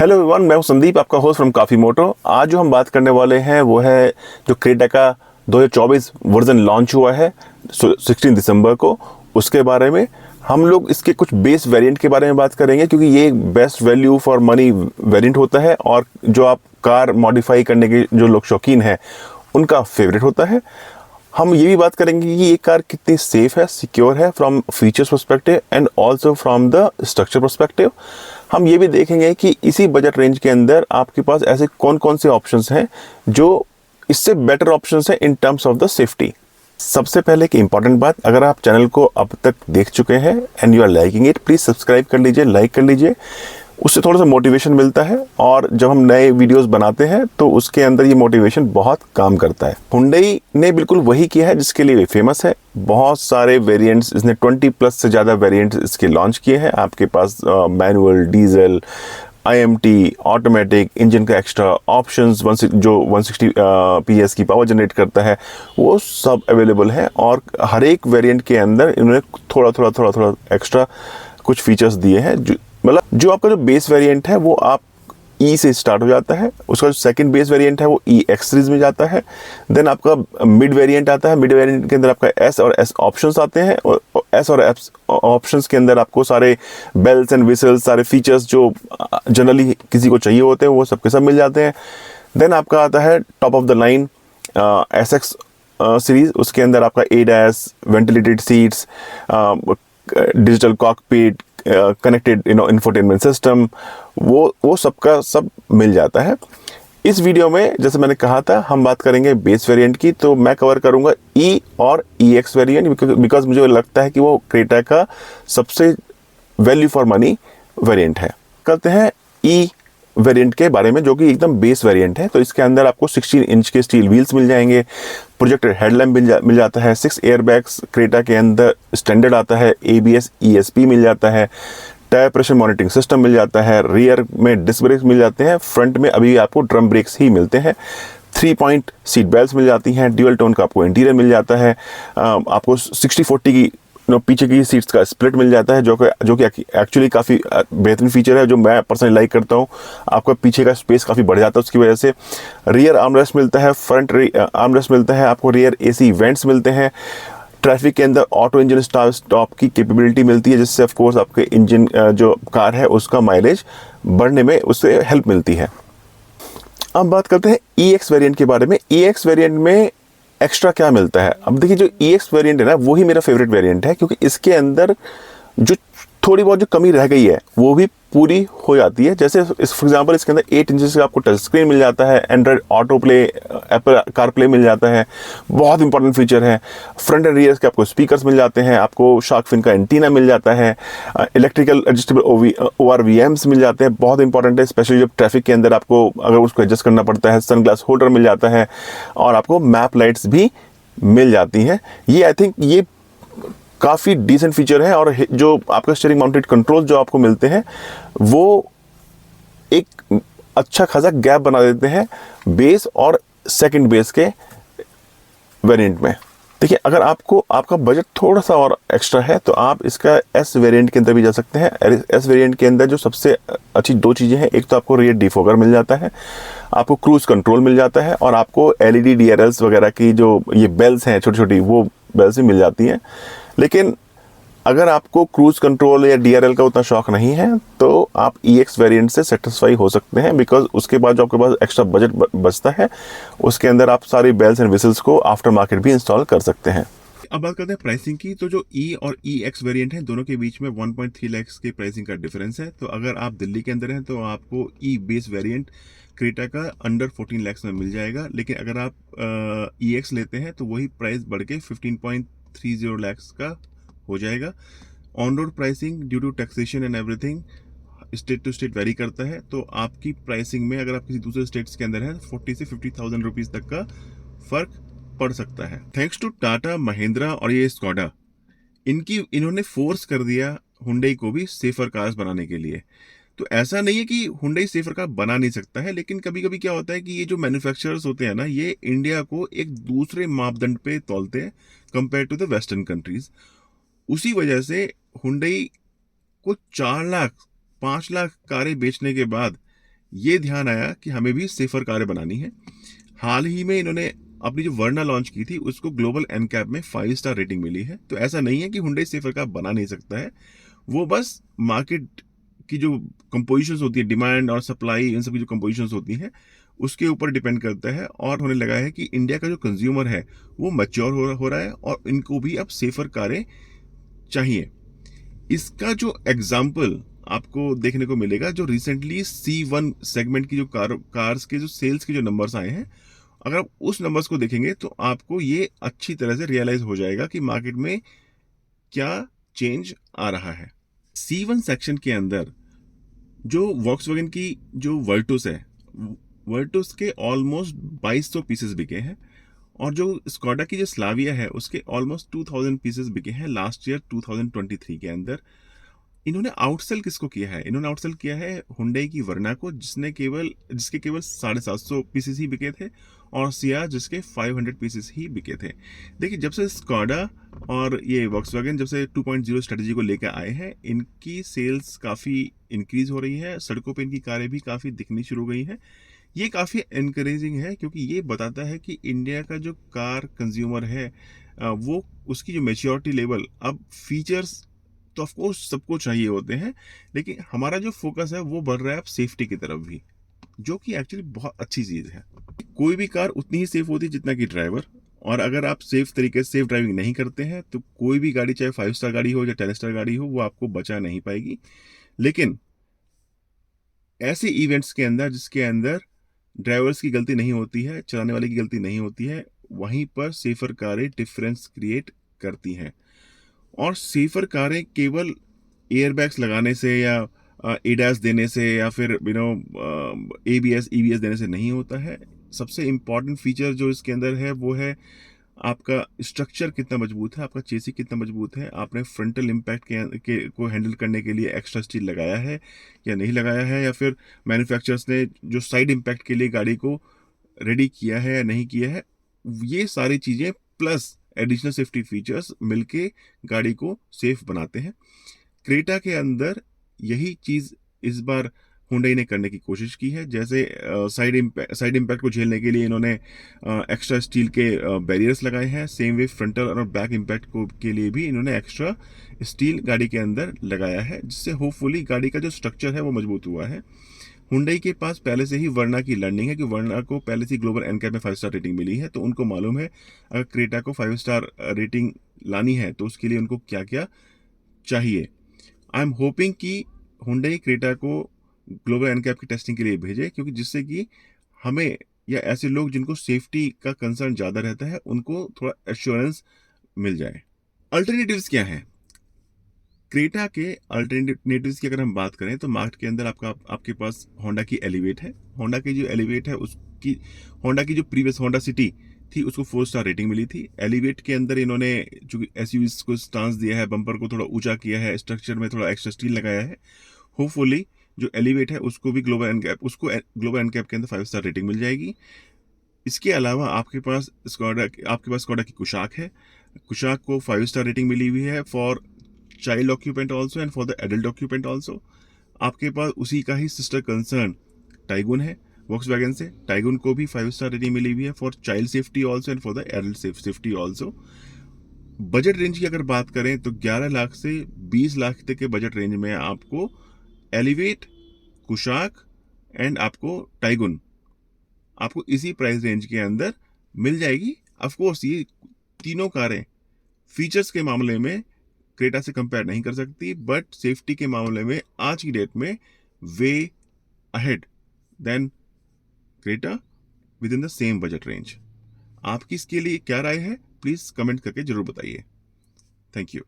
Hello everyone, मैं हूं संदीप, आपका होस्ट फ्रॉम काफ़ी मोटो। आज जो हम बात करने वाले हैं वो है जो क्रेटा का 2024 वर्जन लॉन्च हुआ है 16 दिसंबर को, उसके बारे में हम लोग इसके कुछ बेस वेरिएंट के बारे में बात करेंगे, क्योंकि ये एक best value for money variant होता है और जो आप कार मॉडिफाई करने के जो लोग शौकीन हैं उनका फेवरेट होता है। हम ये भी बात करेंगे कि ये कार कितनी सेफ है, सिक्योर है from features perspective and also from the structure perspective. हम ये भी देखेंगे कि इसी बजट रेंज के अंदर आपके पास ऐसे कौन कौन से ऑप्शंस हैं जो इससे बेटर ऑप्शंस हैं in terms of the safety. सबसे पहले की इंपॉर्टेंट बात, अगर आप चैनल को अब तक देख चुके हैं and you are liking it, please subscribe कर लीजिए, लाइक कर लीजिए। उससे थोड़ा सा मोटिवेशन मिलता है और जब हम नए वीडियोस बनाते हैं तो उसके अंदर ये मोटिवेशन बहुत काम करता है। हुंडई ने बिल्कुल वही किया है जिसके लिए फेमस है। बहुत सारे वेरिएंट्स इसने 20+ से ज़्यादा वेरिएंट्स इसके लॉन्च किए हैं। आपके पास manual, diesel, IMT, automatic, engine का एक्स्ट्रा ऑप्शंस, जो 160 PS की पावर जनरेट करता है, वो सब अवेलेबल है। और हर एक वेरिएंट के अंदर इन्होंने थोड़ा एक्स्ट्रा कुछ फीचर्स दिए हैं। मतलब जो आपका जो बेस वेरिएंट है वो आप ई से स्टार्ट हो जाता है, उसका जो सेकंड बेस वेरिएंट है वो EX सीरीज में जाता है। देन आपका मिड वेरिएंट आता है। मिड वेरिएंट के अंदर आपका S और S ऑप्शंस आते हैं और S और S ऑप्शंस के अंदर आपको सारे बेल्स एंड विसल्स, सारे फीचर्स जो जनरली किसी को चाहिए होते हैं वो सबके सब मिल जाते हैं। देन आपका आता है top of the line SX series. उसके अंदर आपका ADAS, ventilated seats, digital cockpit, connected infotainment system, वो सबका सब मिल जाता है। इस वीडियो में जैसे मैंने कहा था हम बात करेंगे बेस वेरिएंट की, तो मैं कवर करूंगा E और EX वेरिएंट बिकॉज मुझे लगता है कि वो क्रेटा का सबसे वैल्यू फॉर मनी वेरिएंट है। करते हैं E वेरिएंट के बारे में, जो कि एकदम बेस वेरिएंट है। तो इसके अंदर आपको 16 इंच के स्टील व्हील्स मिल जाएंगे, प्रोजेक्टेड हेडलैम्प मिल जाता है, 6 एयरबैग्स क्रेटा के अंदर स्टैंडर्ड आता है, ABS ESP मिल जाता है, टायर प्रेशर मॉनिटरिंग सिस्टम मिल जाता है, रियर में डिस्क ब्रेक्स मिल जाते हैं, फ्रंट में अभी आपको ड्रम ब्रेक्स ही मिलते हैं, 3 पॉइंट सीट बेल्ट मिल जाती हैं, ड्यूअल टोन का आपको इंटीरियर मिल जाता है, आपको 60-40 की पीछे की सीट्स का स्प्लिट मिल जाता है, जो कि एक्चुअली काफ़ी बेहतरीन फीचर है, जो मैं पर्सनली लाइक करता हूँ। आपका पीछे का स्पेस काफ़ी बढ़ जाता है उसकी वजह से। रियर आर्मरेस्ट मिलता है, फ्रंट आर्मरेस्ट मिलता है, आपको रियर AC वेंट्स मिलते हैं। ट्रैफिक के अंदर ऑटो इंजन स्टॉप की कैपेबिलिटी मिलती है, जिससे ऑफ कोर्स आपके इंजन जो कार है उसका माइलेज बढ़ने में उससे हेल्प मिलती है। अब बात करते हैं EX वेरिएंट के बारे में। EX वेरिएंट में एक्स्ट्रा क्या मिलता है? अब देखिए, जो EX वेरिएंट है ना, वो ही मेरा फेवरेट वेरिएंट है, क्योंकि इसके अंदर जो थोड़ी बहुत जो कमी रह गई है वो भी पूरी हो जाती है। जैसे फॉर एग्जांपल इसके अंदर 8 इंचेस का आपको टच स्क्रीन मिल जाता है, Android auto play, Apple car play मिल जाता है, बहुत इंपॉर्टेंट फीचर है। फ्रंट एंड रियर के आपको स्पीकर्स मिल जाते हैं, आपको शार्क फिन का एंटीना मिल जाता है, इलेक्ट्रिकल एडजस्टेबल ORVMs मिल जाते हैं, बहुत इंपॉर्टेंट है, स्पेशली जब ट्रैफिक के अंदर आपको अगर उसको एडजस्ट करना पड़ता है। सनग्लास होल्डर मिल जाता है और आपको मैप लाइट्स भी मिल जाती हैं। ये आई थिंक ये काफ़ी डिसेंट फीचर है। और जो आपका स्टीयरिंग माउंटेड कंट्रोल जो आपको मिलते हैं वो एक अच्छा खासा गैप बना देते हैं बेस और सेकंड बेस के वेरिएंट में। देखिए, अगर आपका बजट थोड़ा सा और एक्स्ट्रा है तो आप इसका S वेरिएंट के अंदर भी जा सकते हैं। S वेरिएंट के अंदर जो सबसे अच्छी 2 चीज़ें हैं, एक तो आपको रियर डिफॉगर मिल जाता है, आपको क्रूज कंट्रोल मिल जाता है, और आपको LED DRLs वगैरह की जो ये बेल्स हैं छोटी छोटी, वो बेल्स भी मिल जाती हैं। लेकिन अगर आपको क्रूज कंट्रोल या DRL का उतना शौक नहीं है तो आप EX वेरिएंट से सेटिस्फाई हो सकते हैं, बिकॉज उसके बाद जो आपके पास एक्स्ट्रा बजट बचता है उसके अंदर आप सारी बेल्स एंड विसल्स को आफ्टर मार्केट भी इंस्टॉल कर सकते हैं। अब बात करते हैं प्राइसिंग की। तो जो E और EX वेरिएंट है, दोनों के बीच में 1.3 लाख के प्राइसिंग का डिफरेंस है। तो अगर आप दिल्ली के अंदर हैं तो आपको E बेस वेरिएंट क्रेटा का अंडर 14 लाख में मिल जाएगा। लेकिन अगर आप EX लेते हैं तो वही प्राइस बढ़ के 15.30 लाख का हो जाएगा। On road pricing due to taxation and everything state to state vary करता है। तो आपकी प्राइसिंग में अगर आप किसी दूसरे स्टेट्स के अंदर हैं 40 से 50,000 रुपीज तक का फर्क पड़ सकता है। थैंक्स टू टाटा, महिंद्रा और ये स्कोडा, इन्होंने फोर्स कर दिया हुंडई को भी सेफर कार्स बनाने के लिए। तो ऐसा नहीं है कि हुंडई सेफर कार बना नहीं सकता है, लेकिन कभी कभी क्या होता है कि ये जो मैन्युफैक्चरर्स होते हैं ना, ये इंडिया को एक दूसरे मापदंड पे तौलते हैं compare to the western countries. उसी वजह से हुंडई को 4 लाख 5 लाख कारें बेचने के बाद ये ध्यान आया कि हमें भी सेफर कारें बनानी है। हाल ही में इन्होंने अपनी जो वर्ना लॉन्च की थी उसको ग्लोबल एनकैप में 5 स्टार रेटिंग मिली है। तो ऐसा नहीं है कि हुंडई सेफर कार बना नहीं सकता है, वो बस मार्केट की जो कंपोजिशंस होती है, डिमांड और सप्लाई, इन सब की जो कंपोजिशंस होती हैं उसके ऊपर डिपेंड करता है। और होने लगा है कि इंडिया का जो कंज्यूमर है वो मैच्योर हो रहा है और इनको भी अब सेफर कारें चाहिए। इसका जो एग्जाम्पल आपको देखने को मिलेगा, जो रिसेंटली C1 सेगमेंट की जो कार्स के जो सेल्स के जो नंबर्स आए हैं, अगर आप उस नंबर्स को देखेंगे तो आपको ये अच्छी तरह से रियलाइज हो जाएगा कि मार्केट में क्या चेंज आ रहा है। C1 सेक्शन के अंदर जो वॉक्सवैगन की जो वर्टुस है, वर्टुस के ऑलमोस्ट 2200 पीसेस बिके हैं और जो स्कोडा की जो स्लाविया है उसके ऑलमोस्ट 2000 पीसेस बिके हैं लास्ट ईयर 2023 के अंदर। इन्होंने आउटसेल किसको किया है? इन्होंने आउटसेल किया है हुंडई की वर्ना को, जिसके केवल 750 पीसेस ही बिके थे, और सिया जिसके 500 पीसेस ही बिके थे। देखिए, जब से स्कोडा और ये वॉक्सवैगन जब से 2.0 स्ट्रेटजी को लेकर आए हैं, इनकी सेल्स काफ़ी इंक्रीज हो रही है, सड़कों पे इनकी कारें भी काफ़ी दिखनी शुरू हो गई हैं। ये काफ़ी इनकरेजिंग है क्योंकि ये बताता है कि इंडिया का जो कार कंज्यूमर है वो उसकी जो मेच्योरिटी लेवल, अब फीचर्स तो ऑफकोर्स सबको चाहिए होते हैं, लेकिन हमारा जो फोकस है वो बढ़ रहा है अब सेफ्टी की तरफ भी, जो कि एक्चुअली बहुत अच्छी चीज़ है। कोई भी कार उतनी ही सेफ होती है जितना कि ड्राइवर, और अगर आप सेफ ड्राइविंग नहीं करते हैं तो कोई भी गाड़ी, चाहे 5 स्टार गाड़ी हो या 10 स्टार गाड़ी हो, वो आपको बचा नहीं पाएगी। लेकिन ऐसे इवेंट्स के अंदर जिसके अंदर ड्राइवर्स की गलती नहीं होती है, चलाने वाले की गलती नहीं होती है, वहीं पर सेफर कारें डिफरेंस क्रिएट करती हैं। और सेफर कारें केवल एयरबैग्स लगाने से या एडास देने से या फिर ABS EBS देने से नहीं होता है। सबसे इम्पॉर्टेंट फीचर जो इसके अंदर है वो है आपका स्ट्रक्चर कितना मजबूत है, आपका चेसी कितना मजबूत है, आपने फ्रंटल इम्पैक्ट को हैंडल करने के लिए एक्स्ट्रा स्टील लगाया है या नहीं लगाया है, या फिर मैन्युफैक्चरर्स ने जो साइड इम्पैक्ट के लिए गाड़ी को रेडी किया है या नहीं किया है। ये सारी चीज़ें प्लस एडिशनल सेफ्टी फीचर्स मिलके गाड़ी को सेफ बनाते हैं। क्रेटा के अंदर यही चीज़ इस बार हुंडई ने करने की कोशिश की है। जैसे साइड इम्पैक्ट को झेलने के लिए इन्होंने एक्स्ट्रा स्टील के बैरियर्स लगाए हैं, सेम वे फ्रंटल और बैक इम्पैक्ट को के लिए भी इन्होंने एक्स्ट्रा स्टील गाड़ी के अंदर लगाया है, जिससे होपफुली गाड़ी का जो स्ट्रक्चर है वो मजबूत हुआ है। हुंडई के पास पहले से ही वर्ना की लर्निंग है कि वर्ना को पहले से ग्लोबल एनकैप में 5 स्टार रेटिंग मिली है, तो उनको मालूम है अगर क्रेटा को 5 स्टार रेटिंग लानी है तो उसके लिए उनको क्या क्या चाहिए। आई एम होपिंग कि हुंडई क्रेटा को ग्लोबल एनकैप की टेस्टिंग के लिए भेजे, क्योंकि जिससे कि हमें या ऐसे लोग जिनको सेफ्टी का कंसर्न ज़्यादा रहता है उनको थोड़ा एश्योरेंस मिल जाए। अल्टरनेटिव्स क्या हैं? क्रेटा के अल्टरनेटिव्स की अगर हम बात करें तो मार्केट के अंदर आपके पास होंडा की एलिवेट है। होंडा की जो एलिवेट है उसकी, होंडा की जो प्रीवियस होंडा सिटी थी उसको 4 स्टार रेटिंग मिली थी। एलिवेट के अंदर इन्होंने जो एसयूवीज को स्टांस दिया है, बम्पर को थोड़ा ऊंचा किया है, स्ट्रक्चर में थोड़ा एक्स्ट्रा स्टील लगाया है। होपफुली जो एलिवेट है उसको भी ग्लोबल एनकैप के अंदर 5 स्टार रेटिंग मिल जाएगी। इसके अलावा आपके पास स्कोडा की कुशाक है। कुशाक को 5 स्टार रेटिंग मिली हुई है for child occupant also and for the adult occupant also. आपके पास उसी का ही सिस्टर कंसर्न टाइगुन है वॉक्सवैगन से। टाइगुन को भी 5 स्टार रेटिंग मिली हुई है for child safety also and for the adult safety also. Budget range की अगर बात करें तो 11 लाख से 20 लाख तक के बजट रेंज में आपको एलिवेट, कुशाक एंड आपको टाइगुन आपको इसी प्राइस रेंज के अंदर मिल जाएगी। ऑफ कोर्स ये तीनों कारें फीचर्स के मामले में क्रेटा से कंपेयर नहीं कर सकती, बट सेफ्टी के मामले में आज की डेट में way ahead than Creta within the same budget range. आपकी इसके लिए क्या राय है? प्लीज कमेंट करके जरूर बताइए। Thank you.